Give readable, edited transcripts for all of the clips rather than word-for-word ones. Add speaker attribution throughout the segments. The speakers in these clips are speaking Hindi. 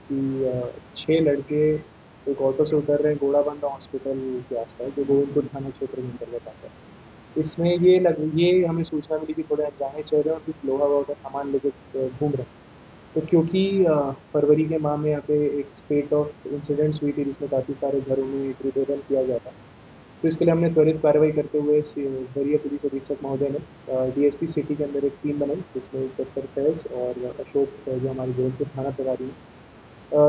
Speaker 1: कि 6 लड़के एक ऑटो से उतर रहे हैं घोड़ाबंदा हॉस्पिटल के आसपास, जो गोविंदपुर थाना क्षेत्र में अंतर्गत आता है। इसमें ये हमें सूचना मिली कि थोड़े अनजाने चेहरे और कुछ लोहा वोहा का सामान लेके घूम रहे हैं। तो क्योंकि फरवरी के माह में यहाँ पे एक स्पेट ऑफ इंसिडेंट्स हुई थी जिसमें काफ़ी सारे घरों में गृहभेदन किया गया था। तो इसके लिए हमने त्वरित कार्रवाई करते हुए वरीय पुलिस अधीक्षक महोदय ने डीएसपी सिटी के अंदर एक टीम बनाई, जिसमें इंस्पेक्टर फैज और अशोक जो हमारे गोविंदपुर थाना प्रभारी हैं,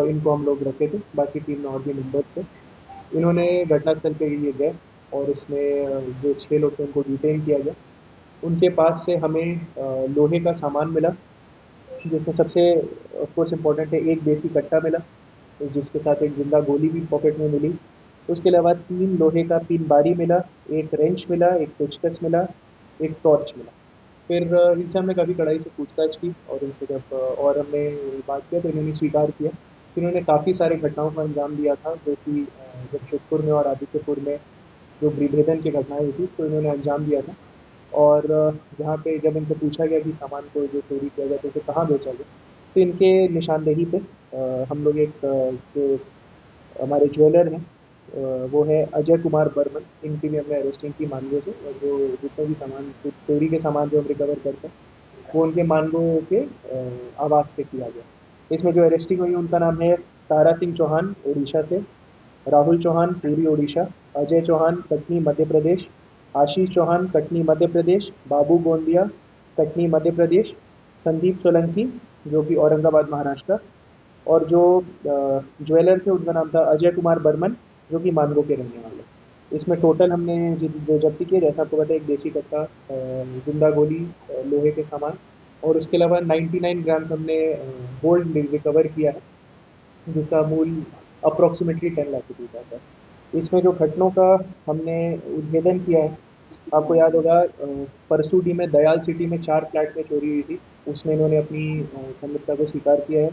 Speaker 1: इनको हम लोग रखे थे। बाकी टीम में और भी मेंबर्स थे। इन्होंने घटनास्थल पे ये गए और इसमें जो 6 लोग थे उनको डिटेन किया गया। उनके पास से हमें लोहे का सामान मिला, जिसमें सबसे ऑफ कोर्स इम्पोर्टेंट है, एक देसी कट्टा मिला, जिसके साथ एक जिंदा गोली भी पॉकेट में मिली। उसके अलावा 3 लोहे का पिन बारी मिला, एक रेंच मिला, एक पेचकस मिला, एक टॉर्च मिला। फिर इनसे हमने काफ़ी कड़ाई से पूछताछ की और इनसे जब और हमने बात किया तो इन्होंने स्वीकार किया कि इन्होंने काफ़ी सारे घटनाओं को अंजाम दिया था, जो कि जमशेदपुर में और आदित्यपुर में जो गृहभेदन की घटनाएं हुई थी तो इन्होंने अंजाम दिया था। और जहाँ पे जब इनसे पूछा गया कि सामान को जो चोरी किया गया तो उसे कहाँ बेचा गया, तो इनके निशानदेही पे हम लोग एक जो हमारे ज्वेलर हैं, वो है अजय कुमार बर्मन। इनकी भी हमने अरेस्टिंग की मानगो से, और जो जितने भी सामान कुछ चोरी के सामान जो हम रिकवर करते हैं वो उनके मानगो के आवास से किया गया। इसमें जो अरेस्टिंग हुई उनका नाम है तारा सिंह चौहान उड़ीसा से, राहुल चौहान पूरी ओडिशा, अजय चौहान कटनी मध्य प्रदेश, आशीष चौहान कटनी मध्य प्रदेश, बाबू गोंदिया कटनी मध्य प्रदेश, संदीप सोलंकी जो कि औरंगाबाद महाराष्ट्र, और जो ज्वेलर थे उनका नाम था अजय कुमार बर्मन, जो कि मानगो के रहने वाले। इसमें टोटल हमने जो जब्ती किए, जैसा आपको पता है, एक देसी कट्टा, जिंदा गोली, लोहे के सामान, और उसके अलावा 99 ग्राम्स हमने गोल्ड रिकवर किया है, जिसका मूल्य अप्रोक्सीमेटली 10 लाख रुपीज़ आता है। इसमें जो घटनाओं का हमने उद्भेदन किया है, आपको याद होगा परसूडी में दयाल सिटी में 4 फ्लैट में चोरी हुई थी। उसमें इन्होंने अपनी संलिप्तता को स्वीकार किया है।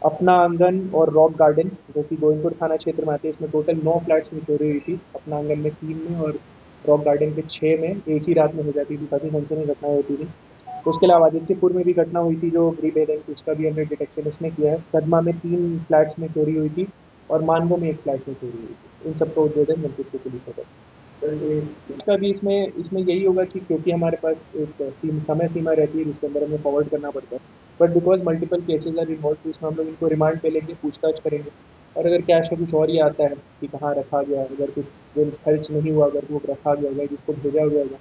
Speaker 1: अपना आंगन और रॉक गार्डन जो कि गोविंदपुर थाना क्षेत्र में आते हैं, इसमें टोटल 9 फ्लैट्स में चोरी हुई थी। अपना आंगन में 3 में और रॉक गार्डन के 6 में एक ही रात में हो जाती थी, काफ़ी सनसनी घटनाएं होती थी। उसके अलावा आदित्यपुर में भी घटना हुई थी जो गृहभेदन की, उसका भी हमने डिटेक्शन इसमें किया है। कदमा में 3 फ्लैट्स में चोरी हुई थी और मानगो में 1 फ्लैट में चोरी हुई थी। इन सबका उद्भेदन जमशेदपुर पुलिस ने किया। इसका भी इसमें इसमें यही होगा कि क्योंकि हमारे पास एक समय सीमा रहती है जिसके अंदर हमें फॉरवर्ड करना पड़ता है, but because multiple cases are involve, तो इसमें हम लोग इनको रिमांड पे लेंगे, पूछताछ करेंगे। और अगर कैश का कुछ और ही आता है कि कहाँ रखा गया, अगर कुछ बिल खर्च नहीं हुआ, अगर वो रखा गया होगा जिसको भेजा हुआ होगा,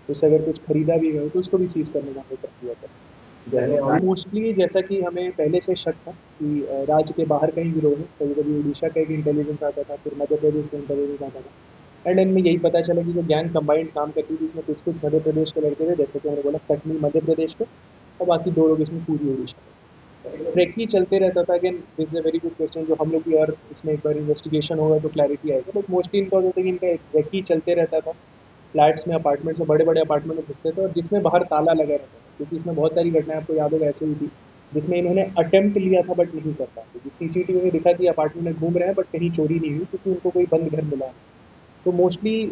Speaker 1: उससे अगर कुछ खरीदा भी गया हो तो उसको भी सीज करने का हमें प्रक्रिया करें। मोस्टली जैसा कि हमें पहले से शक था कि राज्य के बाहर कहीं गिरोह है, कभी कभी उड़ीसा का एक इंटेलिजेंस आता था, फिर मध्य प्रदेश का इंटेलिजेंस आता था। एंड एंड में यही पता चला कि जो गैंग कंबाइंड काम करती थी, इसमें कुछ कुछ मध्य प्रदेश के लड़के थे, जैसे कि मैंने बोला कटनी मध्य प्रदेश के, और बाकी 2 लोग इसमें पूरी ओडिशा के। ट्रैक ही चलते रहता था। Again this is a very good question, जो हम लोग की, और इसमें एक बार इन्वेस्टिगेशन होगा तो क्लैरिटी आएगा, बट मोस्टली इनका होता था कि इनका एक ट्रैक ही चलते रहता था। फ्लैट्स में, अपार्टमेंट्स में, बड़े बड़े अपार्टमेंट में घुसते थे और जिसमें बाहर ताला लगा रहता था, क्योंकि इसमें बहुत सारी घटनाएं आपको याद होगा ऐसे हुई थी जिसमें इन्होंने अटेम्प्ट लिया था बट नहीं कर पाए, क्योंकि सीसीटीवी में दिखा कि अपार्टमेंट में घूम रहे हैं बट कहीं चोरी नहीं हुई क्योंकि उनको कोई बंद घर मिला नहीं। तो मोस्टली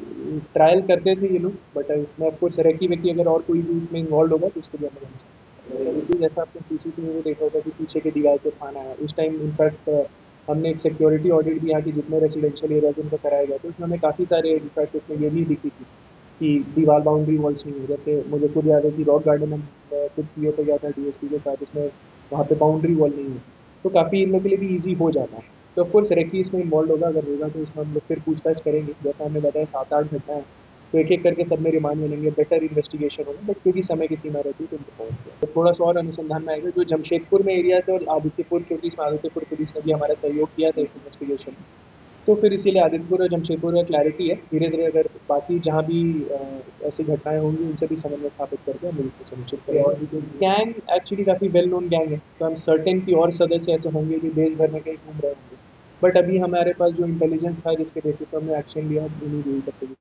Speaker 1: ट्रायल करते थे ये लोग, बट इसमें आपको रेकी वेकी अगर और कोई भी इसमें इन्वॉल्व होगा तो उसको भी हमें जानना। जैसा आपने सीसीटीवी में देखा होगा कि पीछे के दीवार से खाना है, उस टाइम इनफैक्ट हमने एक सिक्योरिटी ऑडिट भी यहाँ की जितने रेसिडेंशियल एरियाज उनका कराया गया, तो उसमें हमें काफ़ी सारे, इनफैक्ट उसमें ये भी दिखी थी कि दीवार बाउंड्री वॉल्स नहीं है। जैसे मुझे खुद याद है कि रॉक गार्डन हम खुद पीओ पे गया था डीएसपी के साथ, उसमें वहाँ पे बाउंड्री वॉल नहीं है, तो काफ़ी इन लोग के लिए भी ईजी हो जाता है। तो ऑफकोर्स रेकी इसमें इन्वॉल्व होगा, अगर होगा तो इसमें हम लोग फिर पूछताछ करेंगे। जैसा हमने बताया 7-8 घटनाएं, तो एक एक करके सब में रिमांड मिलेंगे, बेटर इन्वेस्टिगेशन होगा, बट क्योंकि समय की सीमा रहती है तो उनको पहुंच गया तो थोड़ा सा और अनुसंधान में आएगा। जो जमशेदपुर में एरिया थे और आदित्यपुर, क्योंकि इसमें आदित्यपुर पुलिस ने भी हमारा सहयोग किया था इस इन्वेस्टिगेशन में, तो फिर इसीलिए आदित्यपुर और जमशेदपुर का क्लैरिटी है। धीरे धीरे अगर बाकी जहाँ भी ऐसी घटनाएं होंगी उनसे भी समन्वय स्थापित करके हम इसको सुनिश्चित करेंगे। गैंग एक्चुअली काफ़ी वेल नोन गैंग है, तो हम सर्टेन की और सदस्य ऐसे होंगे जो देश भर में कहीं घूम रहे होंगे, बट अभी हमारे पास जो इंटेलिजेंस था जिसके बेसिस पर हमने एक्शन लिया, उन्हीं भी तक